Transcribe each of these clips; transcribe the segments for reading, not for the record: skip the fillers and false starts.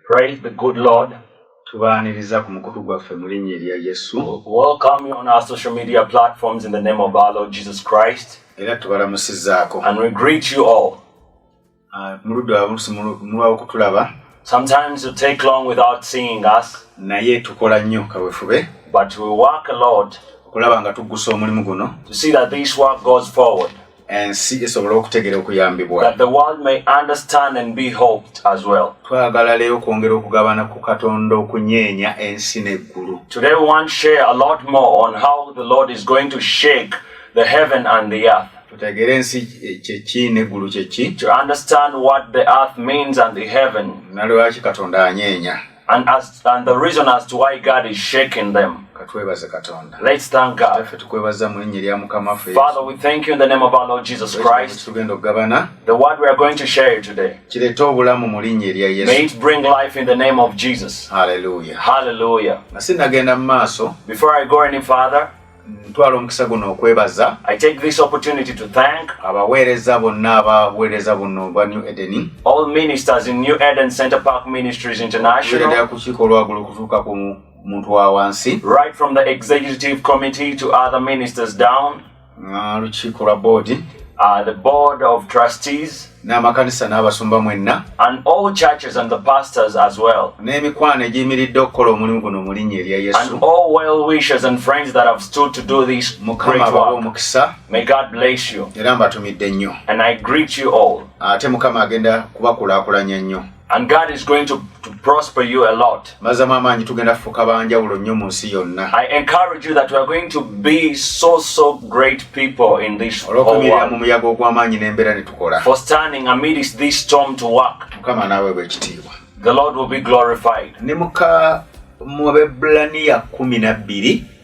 Praise the good Lord. Welcome you on our social media platforms in the name of our Lord Jesus Christ. And we greet you all. Sometimes it take long without seeing us, but we work a lot to see that this work goes forward, that the world may understand and be hoped as well. Today we want to share a lot more on how the Lord is going to shake the heaven and the earth, to understand what the earth means and the heaven, and the reason as to why God is shaking them. Let's thank God. Father, we thank you in the name of our Lord Jesus Christ. The word we are going to share today, may it bring life in the name of Jesus. Hallelujah. Hallelujah. Before I go any further, I take this opportunity to thank all ministers in New Eden Center Park Ministries International, right from the executive committee to other ministers down, the board of trustees, and all churches and the pastors as well, and all well wishers and friends that have stood to do this great work. May God bless you, and I greet you all. And God is going to prosper you a lot. I encourage you that we are going to be so great people in this whole world, for standing amidst this storm to work. The Lord will be glorified.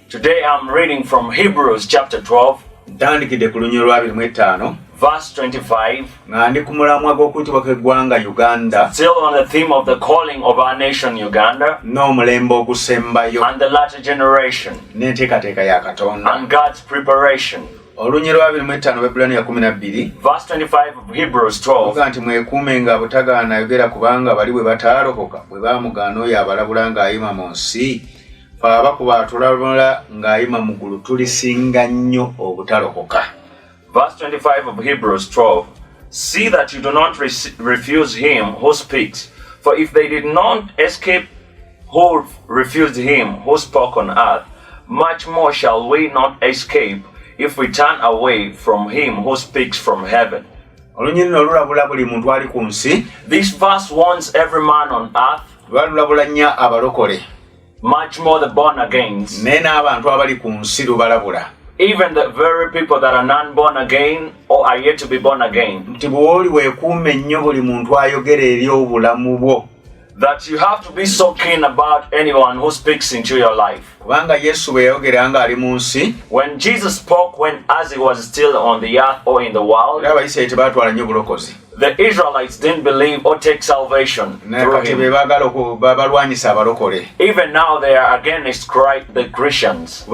Today I'm reading from Hebrews chapter 12, verse 25, still on the theme of the calling of our nation Uganda, and the latter generation, and God's preparation. Verse 25 of Hebrews 12. Verse 25 of Hebrews 12. See that you do not refuse him who speaks. For if they did not escape who refused him who spoke on earth, much more shall we not escape if we turn away from him who speaks from heaven. This verse warns every man on earth, much more the born agains, even the very people that are non-born again or are yet to be born again, that you have to be so keen about anyone who speaks into your life. When Jesus spoke as he was still on the earth or in the world, the Israelites didn't believe or take salvation through him. Even now they are against the Christians,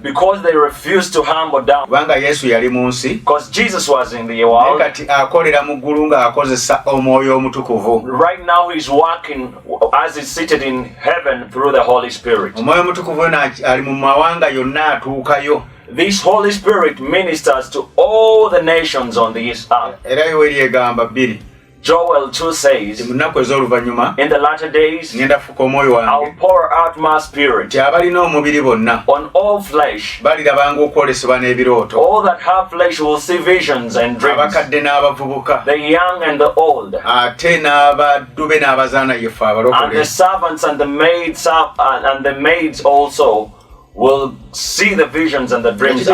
because they refuse to humble down, because Jesus was in the world. Right now he's working as he's seated in heaven through the Holy Spirit. This Holy Spirit ministers to all the nations on this earth. Joel 2 says, in the latter days, I'll pour out my spirit on all flesh. All that have flesh will see visions and dreams, the young and the old, and the servants and the maids also will see the visions and the dreams.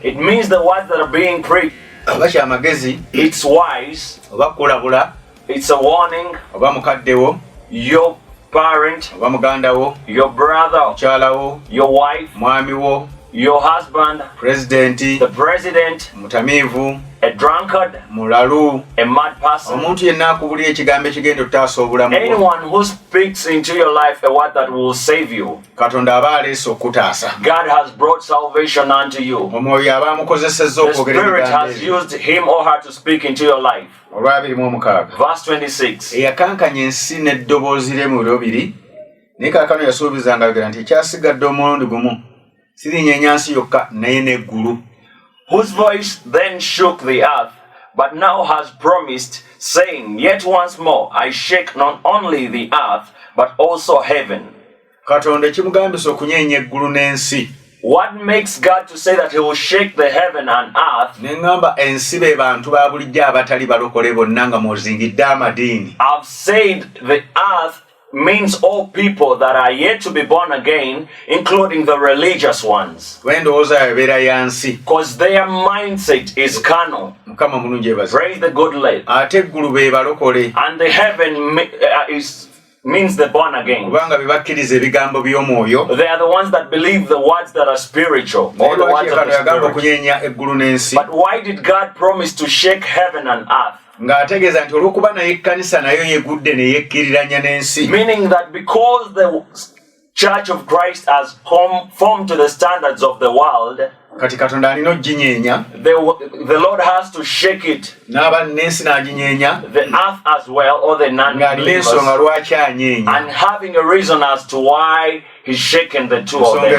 It means the words that are being preached, it's wise, it's a warning. Your parent, your brother, your wife, your husband, the president, mutamiivu, a drunkard, mulalu, a mad person, omuntu yenna akubulira ekigambo ekigenda ottaasa obulamu bwo. anyone who speaks into your life a word that will save you. Katonda aba aleese okutaasa. God has brought salvation unto you. Omwoyo aba amukozesezza The okwogera Spirit ebigambo has ebyo. used him or her to speak into your life. Olw'abiri Verse 26. eyakankanya ensi n'eddoboozi lye mu lubiri naye kaakano yasuubizanga ayogera nti ekyasigadde omulundi gumu sirinyeenya nsi yokka naye n'eggulu. Whose voice then shook the earth, but now has promised, saying, Yet once more I shake not only the earth, but also heaven. Katonda ekimugambisa okunyeenya eggulu n'ensi. What makes God to say that he will shake the heaven and earth? Neŋŋamba ensi be bantu ba bulijjo abatali balokole bonna nga mwozingidde amadiini. I've said the earth means all people that are yet to be born again, including the religious ones. Wendowooza yabeera ya nsi. Because their mindset is carnal. Mukama mulungi ebaze. Praise the good Lord. Ate eggulu be balokole. And the heaven means the born again. Kubanga be bakkiriza ebigambo by'omwoyo. They are the ones that believe the words that are spiritual, or the words of the Spirit. But why did God promise to shake heaven and earth? Ng'ategeeza nti olw'okuba naye ekkanisa nayo yegudde ne yekkiriranya n'ensi. Meaning that because the Church of Christ has conformed to the standards of the world, kati Katonda alina oginyeenya. The Lord has to shake it. N'ensi n'aginyeenya. The earth as well, or the non-believers. Ng'alina ensonga lwaki anyeenya. And having a reason as to why he's shaken the two of them.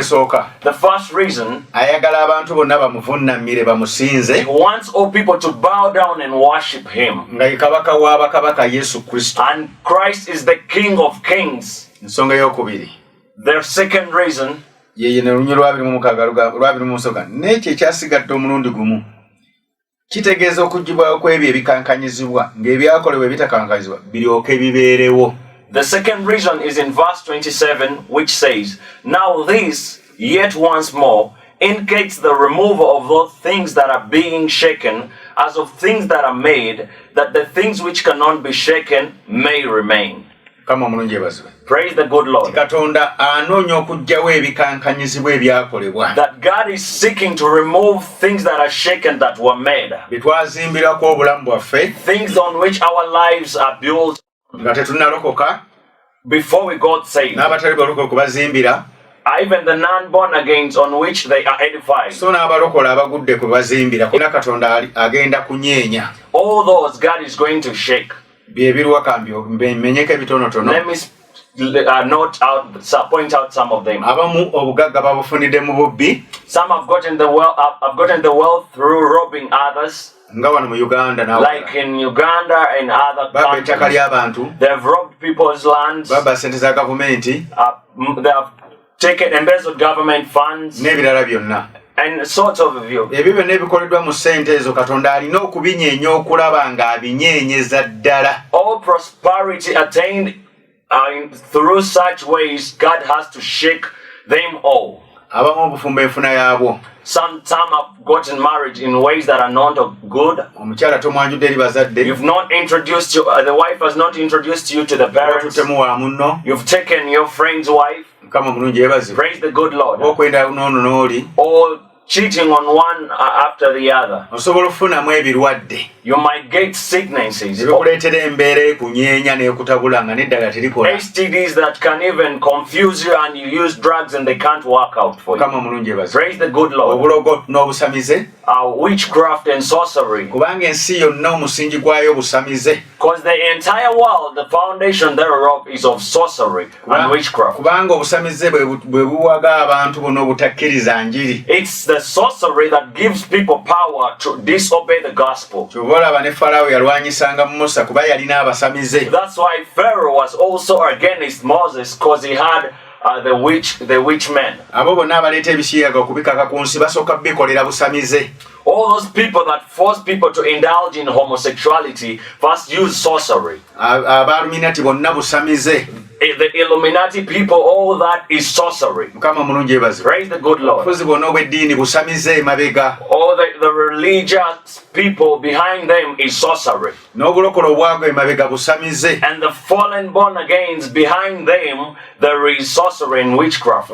The first reason, ayagala abantu bonna bamuvunnamire bamusinze. he wants all people to bow down and worship him. Nga ye kabaka w'abakabaka Yesu Kristo. And Christ is the King of Kings. Ensonga ey'okubiri. Their second reason, yeye ne lunywa lwabiri mu musoga n'ekyo ekyasigadde omulundi gumu kitegeeza okuggyibwawo kw'ebyo ebikankanyizibwa ng'ebyakolebwa ebitakankanyizibwa biryoke bibeerewo. The second reason is in verse 27, which says, Now this, yet once more, indicates the removal of those things that are being shaken, as of things that are made, that the things which cannot be shaken may remain. Kama omulungi ebazibwe. Praise the good Lord. Katonda anoonya okuggyawo ebikankanyizibwa ebyakolebwa. That God is seeking to remove things that are shaken that were made. Bitwazimbirako obulamu bwaffe. Things on which our lives are built. Nga tetunnalokoka. Before we got saved. N'abatali balokoka bazimbira. Even the non-born agains on which they are edified. So n'abalokola abagudde kwe bazimbira. Kuna Katonda agenda kunyeenya. All those God is going to shake. Byebiruwa kambyo mmenyeko ebitonotono. Let me point out some of them. Abamu obugagga babufunidde mu bubbi. Some have gotten the wealth through robbing others. Nga wano mu Uganda nawo. Like in Uganda and other countries. Ettaka ly'abantu. They have robbed people's lands. Baba sente za gavumenti. They have taken embezzled government funds. N'ebirala byonna. And sort of a view. Ebyo byonna ebikoleddwa mu ssente ezo Katonda alina okubinyeenya okulaba ng'abinyeenyeza ddala. All prosperity attained through such ways, God has to shake them all. Abamu obufumbo enfuna yaabwo. Some have gotten married in ways that are not good. Omukyala tomwanjudde eri bazadde. You've not introduced the wife has not introduced you to the parents. You've taken your friend's wife. Praise the good Lord. Or cheating on one after the other. You might get sicknesses. STDs that can even confuse you, and you use drugs and they can't work out for you. Praise the good Lord. Witchcraft and sorcery. Because the entire world, the foundation thereof is of sorcery and witchcraft. It's the sorcery that gives people power to disobey the gospel. That's why Pharaoh was also against Moses, because he had the witch men. All those people that force people to indulge in homosexuality first use sorcery. The Illuminati people, all that is sorcery. Praise the good Lord. All the religious people behind them is sorcery. And the fallen born agains behind them, there is sorcery and witchcraft.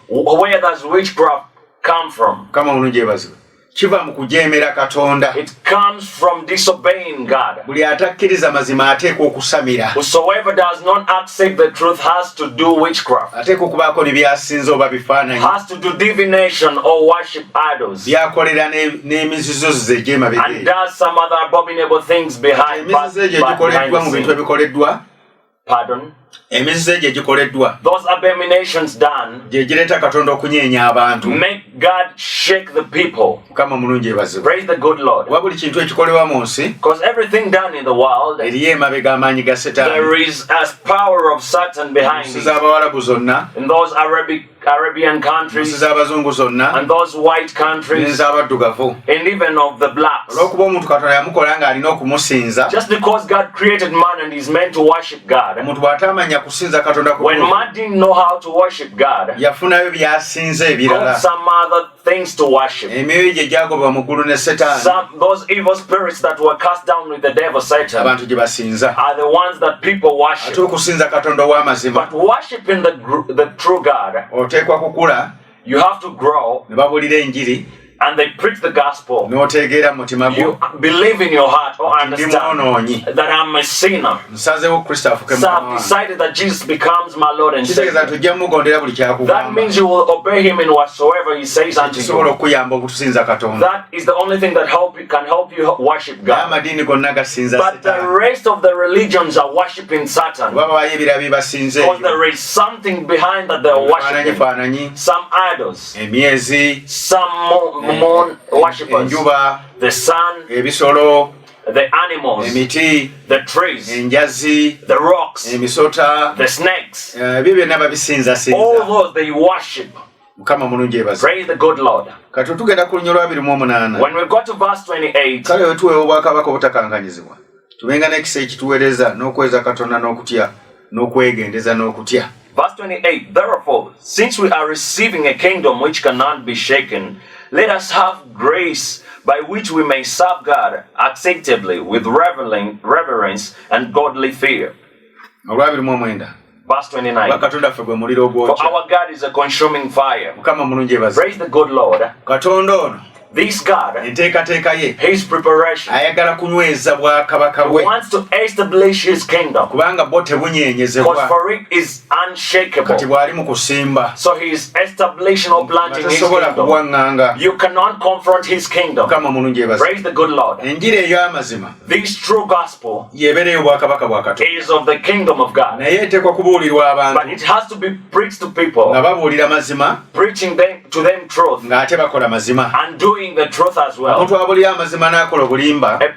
Where does witchcraft come from? Kama mulungi ebazibwe. Kiva mu kujeemera Katonda. It comes from disobeying God. Buli atakkiriza mazima ateekwa okusamira. Whosoever does not accept the truth has to do witchcraft. Ateekwa okubaako ne byasinza oba bifaananyi. Has to do divination or worship idols. Byakolera n'emizizo ze gy'emabega. And does some other abominable things behind. Emizizo egyo egikoleddwa mu bintu ebikoleddwa. Pardon? Emizizo egyo egikoleddwa. Those abominations done. Gye gireeta Katonda okunyeenya abantu. Make God shake the people. Mukama mulungi ebazibwe. Praise the good Lord. Wa buli kintu ekikolebwa mu nsi. Because everything done in the world. Eriyo emabega amaanyi ga Setaani. There is a power of Satan behind it. Z'Abawarabu zonna. In those Arabian countries. Z'Abazungu zonna. And those white countries. N'ez'Abaddugavu. And even of the blacks. Olw'okuba omuntu Katonda yamukola nga alina okumusinza. Just because God created man and is meant to worship God. Omuntu bw'atamanya kusinza Katonda when man didn't know how to worship God, yafunayo byasinza ebirala. got some other things to worship. Emyoyo gye gyagobwa mu ggulu ne Setaani. Those evil spirits that were cast down with the devil Satan abantu gye basinza. are the ones that people worship. Ate okusinza Katonda ow'amazima. But worshiping the true God, oteekwa kukula. You have to grow. Ne babuulira enjiri. And they preach the gospel. N'otegeera mu mutima gwo. You believe in your heart or understand that I'm a sinner. Nsazeewo Kristo afuke So I've decided that Jesus becomes my Lord and Savior. That means you will obey him in whatsoever he says unto you. That is the only thing that can help you worship God. But the rest of the religions are worshiping Satan. Because there is something behind that they're worshiping. Some idols. Some moon worshippers, the sun, the animals, the trees, the rocks, the snakes, all those they worship. Praise the good Lord. When we go to verse 28, verse 28, therefore, since we are receiving a kingdom which cannot be shaken, let us have grace by which we may serve God acceptably with reverence and godly fear. Verse 29. For our God is a consuming fire. Praise the good Lord. This God, his preparation, wants to establish his kingdom. Because for it is unshakable. So he is establishing or planting his kingdom. You cannot confront his kingdom. Praise the good Lord. This true gospel is of the kingdom of God. But it has to be preached to people. Preaching to them truth. And doing the truth as well. A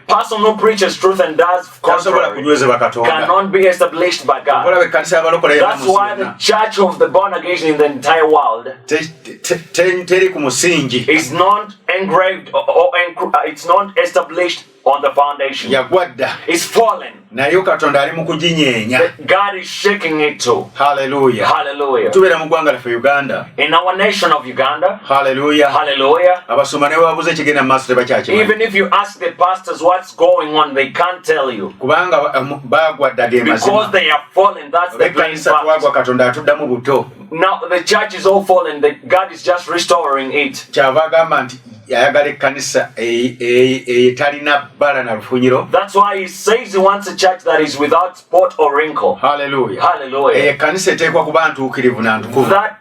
person who preaches truth and does contrary cannot be established by God. That's why the church of the born again in the entire world is not engraved or it's not established on the foundation. It's fallen. God is shaking it too. Hallelujah. Hallelujah. In our nation of Uganda. Hallelujah. Hallelujah. Even if you ask the pastors what's going on, they can't tell you. Because they are fallen. That's the plain fact. Now the church is all fallen. God is just restoring it. That's why he says he wants a church that is without spot or wrinkle. Hallelujah. Hallelujah. That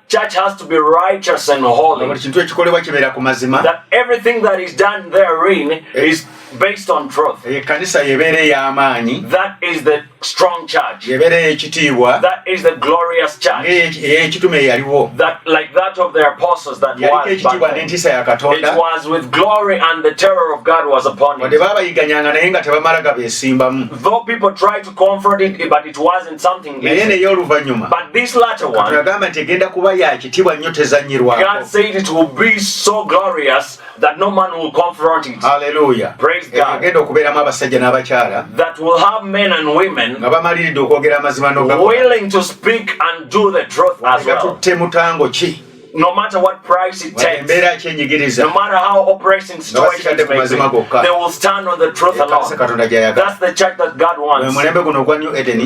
church has to be righteous and holy. That everything that is done therein is based on truth. That is the strong church. That is the glorious church. That like that of the apostles that was back then. It was with glory and the terror of God was upon it. Though people tried to comfort it, but it wasn't something easy. But this latter one, God said it will be so glorious that no man will confront it. Hallelujah. Praise God. That will have men and women willing to speak and do the truth as well. no matter what price it takes, no matter how oppressing situations may be, they will stand on the truth alone. That's the church that God wants.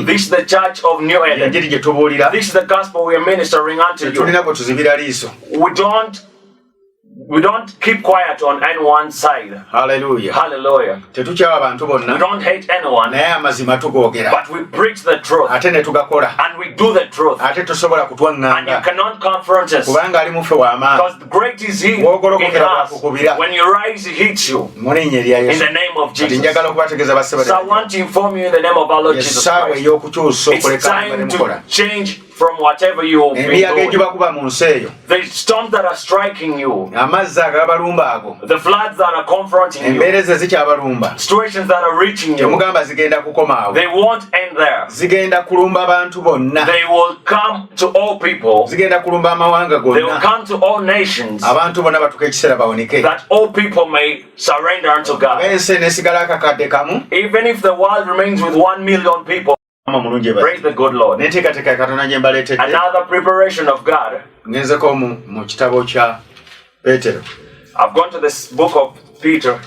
This is the church of New Eden. This is the gospel we are ministering unto you. We don't keep quiet on anyone's side. Hallelujah. Hallelujah. We don't hate anyone, but we preach the truth. And we do the truth. And you cannot confront us, because great is He in us. When you rise, He hits you. In the name of Jesus. So I want to inform you in the name of our Lord Jesus Christ. It's time to change from whatever you have been doing. The storms that are striking you, the floods that are confronting you, situations that are reaching you, they won't end there. They will come to all people. They will come to all nations, that all people may surrender unto God. Even if the world remains with 1 million people, praise the good Lord. Another preparation of God. I've gone to this book of Peter,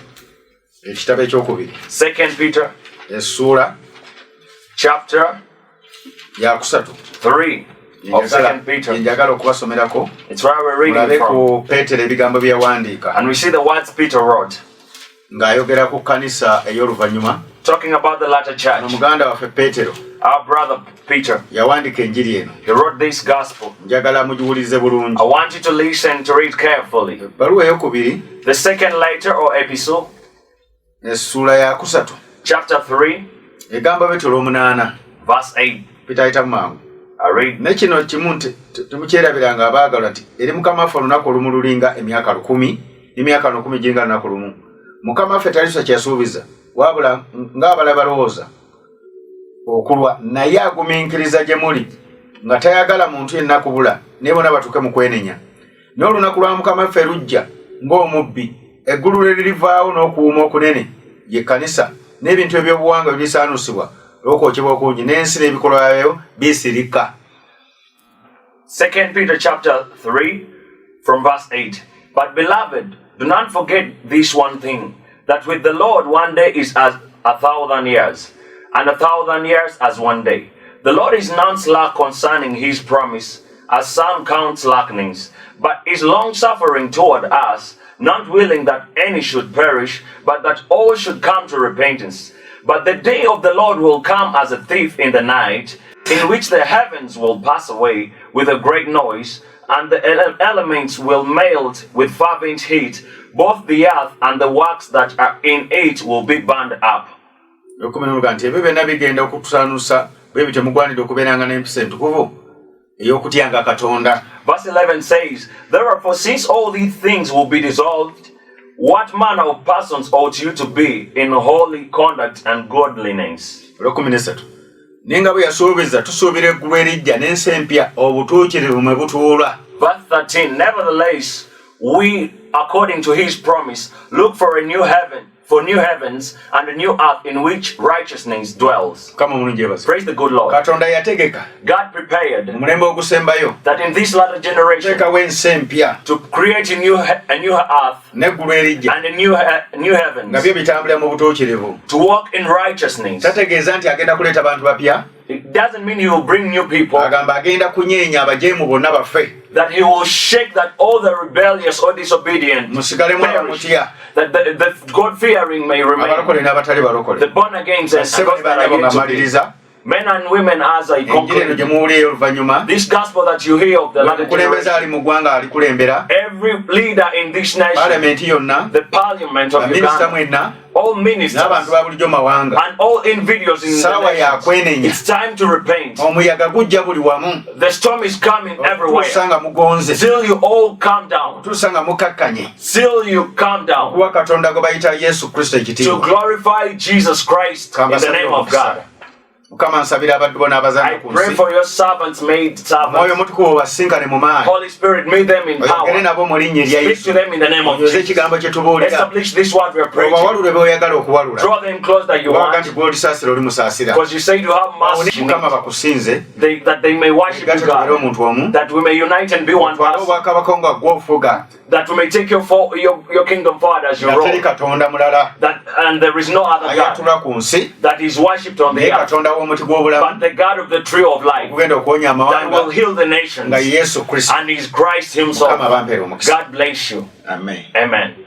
2 Peter, chapter 3 of 2 Peter. It's where we're reading from. And we see the words Peter wrote, talking about the latter church. Our brother Peter, he wrote this gospel. I want you to listen to it carefully. The second letter or epistle, chapter 3, verse 8. I read. Mukama ffe taliso kyasuubiza wabula ng'abalala balowooza okulwa naye agumiikiriza gye muli nga tayagala muntu yenna kubula naye bonna batuuke mu kwenenya n'olunaku lwa Mukama ffe lujja ng'omubbi eggulu lye lirivaawo n'okuwuuma okunene ye kkanisa n'ebintu eby'obuwangwa birisaanuusibwa olw'okwokebwa okungi n'ensi n'ebikolwa byayo bisirika. 2 Peter chapter 3 from verse 8. But beloved, do not forget this one thing, that with the Lord 1 day is as 1,000 years, and 1,000 years as 1 day. The Lord is not slack concerning His promise, as some count slackness, but is long-suffering toward us, not willing that any should perish, but that all should come to repentance. But the day of the Lord will come as a thief in the night, in which the heavens will pass away with a great noise, and the elements will melt with fervent heat. Both the earth and the works that are in it will be burned up. Verse 11 says, therefore, since all these things will be dissolved, what manner of persons ought you to be in holy conduct and godliness? Ninga bwe yasuubiza tusuubira eggulu erijja n'ensi empya obutuukirivu mwe butuula. Verse 13, nevertheless, we, according to His promise, look for a new heaven, for new heavens and a new earth in which righteousness dwells. Praise the good Lord. God prepared that in this latter generation to create a new earth and a new heavens, to walk in righteousness. It doesn't mean He will bring new people, that He will shake that all the rebellious or disobedient perish, that the God-fearing may remain, the born again and those that are yet to be. Men and women, as I conclude, this gospel that you hear of the latter generation, every leader in this nation, the parliament of Uganda, all ministers, and all individuals in the nation, it's time to repent. The storm is coming everywhere. Till you all calm down. Till you calm down. To glorify Jesus Christ in the name of God. Mukama nsabira abaddu bona abazannya ku nsi. I pray for your servants, maid servants. Mwoyo mutukuvu basinkane mu maanyi. Holy Spirit, meet them in power. Oyogere nabo mu linnya erya Yesu. Speak to them in the name of Jesus. Ekigambo kye tubuulira. Establish this word we are preaching. Obawalule b'oyagala okuwalula. Draw them close that you want. Nti gw'olisaasira oli musaasira. Because you say you have mercy. Mukama bakusinze. That they may worship you, God. That we may unite and be one person. Obwakabaka nga gw'ofuga. That we may take your kingdom forward as you roll. That and there is no other God that is worshipped on the earth, but the God of the tree of life that will heal the nations, and is Christ himself. God bless you. Amen. Amen.